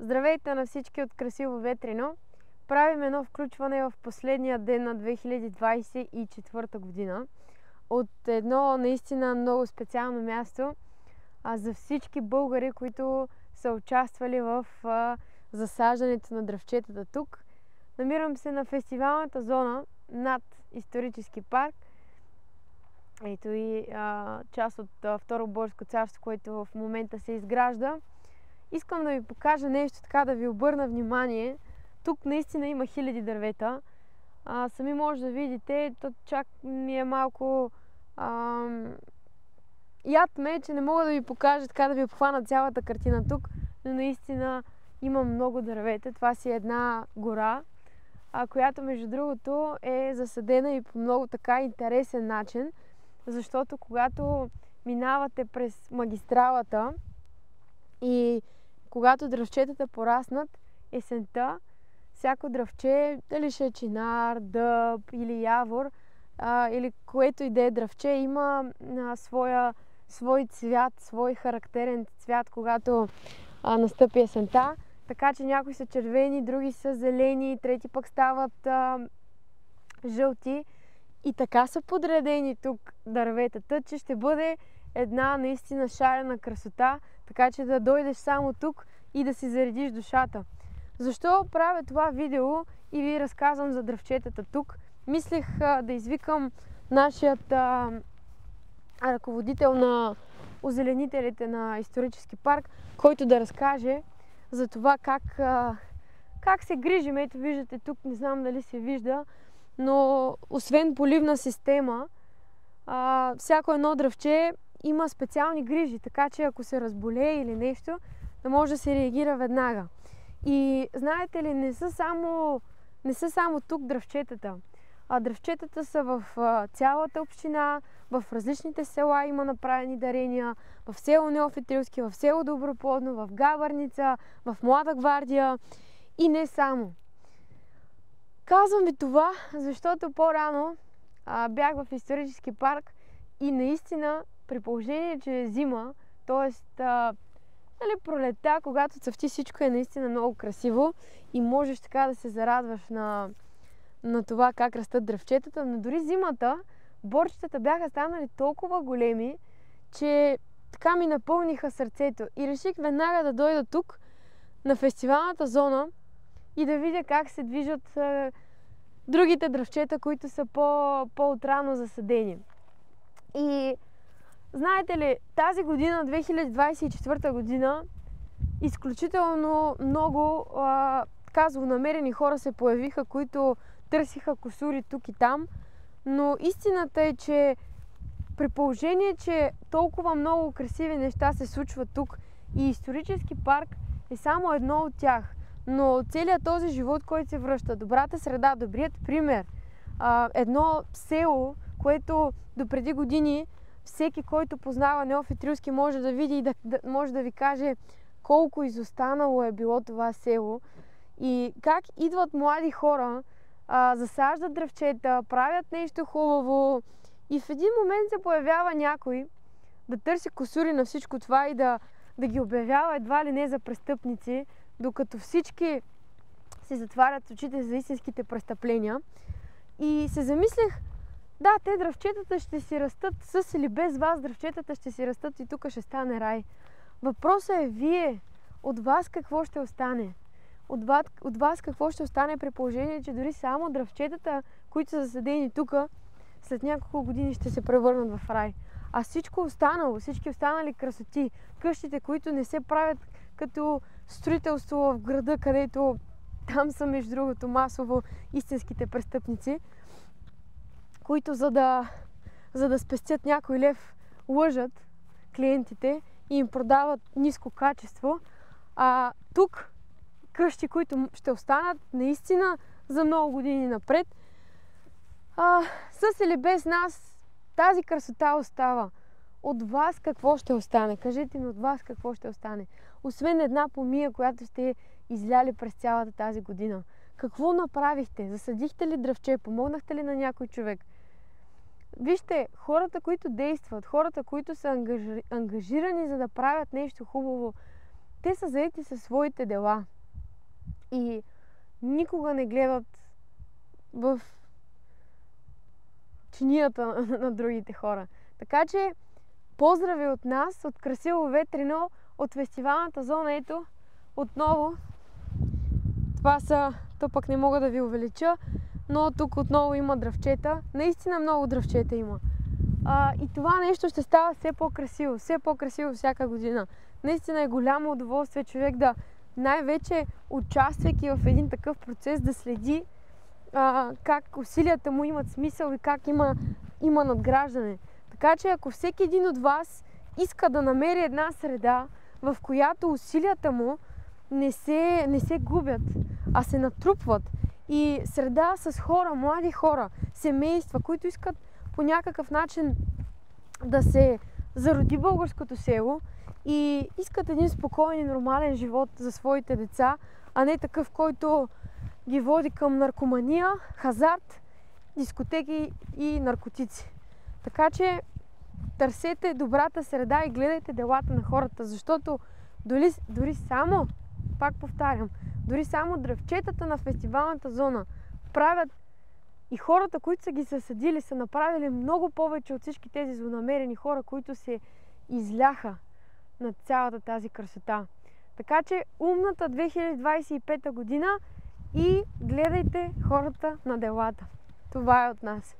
Здравейте на всички от Красиво Ветрино! Правим едно включване в последния ден на 2024 година от едно наистина много специално място за всички българи, които са участвали в засаждането на дръвчетата тук. Намирам се на фестивалната зона над исторически парк. Ето и част от Второ Българско царство, което в момента се изгражда. Искам да ви покажа нещо, така да ви обърна внимание. Тук наистина има хиляди дървета. Сами може да видите, то чак ми е малко яд ме, че не мога да ви покажа, така да ви обхвана цялата картина тук, но наистина има много дървета. Това си е една гора, която между другото е засадена и по много така интересен начин, защото когато минавате през магистралата и когато дръвчетата пораснат, есента, всяко дръвче, дали ще е чинар, дъб или явор, или което и да е дръвче, има свой цвят, свой характерен цвят, когато настъпи есента. Така че някои са червени, други са зелени, трети пък стават жълти. И така са подредени тук дърветата, че ще бъде една наистина шарена красота, така че да дойдеш само тук и да си заредиш душата. Защо правя това видео и ви разказвам за дръвчетата тук? Мислех да извикам нашият ръководител на озеленителите на исторически парк, който да разкаже за това как се грижим. Ето виждате тук, не знам дали се вижда, но освен поливна система, всяко едно дръвче има специални грижи, така че ако се разболее или нещо, да може да се реагира веднага. И знаете ли, не са само тук дръвчетата. Дръвчетата са в цялата община, в различните села има направени дарения, в село Неофитилски, в село Доброплодно, в Габърница, в Млада гвардия и не само. Казвам ви това, защото по-рано бях в исторически парк и наистина, при положение, че е зима, т.е. пролетта, когато цъфти, всичко е наистина много красиво и можеш така да се зарадваш на това как растат дръвчетата, но дори зимата борчетата бяха станали толкова големи, че така ми напълниха сърцето и реших веднага да дойда тук на фестивалната зона и да видя как се движат другите дръвчета, които са по-отрано засадени. И знаете ли, тази година, 2024 година, изключително много злонамерени хора се появиха, които търсиха кусури тук и там, но истината е, че при положение, че толкова много красиви неща се случват тук и исторически парк е само едно от тях, но целият този живот, който се връща, добрата среда, добрият пример, едно село, което допреди години всеки, който познава Неофитилски, може да види и може да ви каже колко изостанало е било това село и как идват млади хора, засаждат дръвчета, правят нещо хубаво и в един момент се появява някой да търси кусури на всичко това и да ги обявява едва ли не за престъпници, докато всички си затварят очите за истинските престъпления. И се замислих, да, те дръвчетата ще си растат с или без вас, дръвчетата ще си растат и тук ще стане рай. Въпросът е вие, от вас какво ще остане? От вас какво ще остане при положение, че дори само дръвчетата, които са засадени тук, след няколко години ще се превърнат в рай. А всичко останало, всички останали красоти, къщите, които не се правят като строителство в града, където там са между другото масово истинските престъпници, които за да спестят някой лев лъжат клиентите и им продават ниско качество. Тук къщи, които ще останат наистина за много години напред, с или без нас, тази красота остава. От вас какво ще остане? Кажете ми, от вас какво ще остане? Освен една помия, която сте изляли през цялата тази година. Какво направихте? Засадихте ли дръвче? Помогнахте ли на някой човек? Вижте, хората, които действат, хората, които са ангажирани за да правят нещо хубаво, те са заети със своите дела. и никога не гледат в чинията на другите хора. Така че, поздрави от нас, от Красиво Ветрино, от фестивалната зона. Ето, отново, това са, то пък не мога да ви увелича, но тук отново има дръвчета. Наистина много дръвчета има. И това нещо ще става все по-красиво всяка година. Наистина е голямо удоволствие човек да, най-вече участвайки в един такъв процес, да следи как усилията му имат смисъл и как има надграждане. Така че ако всеки един от вас иска да намери една среда, в която усилията му не се губят, а се натрупват, и среда с хора, млади хора, семейства, които искат по някакъв начин да се зароди българското село и искат един спокоен и нормален живот за своите деца, а не такъв, който ги води към наркомания, хазарт, дискотеки и наркотици. Така че търсете добрата среда и гледайте делата на хората, защото дори само, пак повтарям, дори само дръвчетата на фестивалната зона правят, и хората, които са ги съсадили, са направили много повече от всички тези злонамерени хора, които се изляха на цялата тази красота. Така че умната 2025 година и гледайте хората на делата. Това е от нас.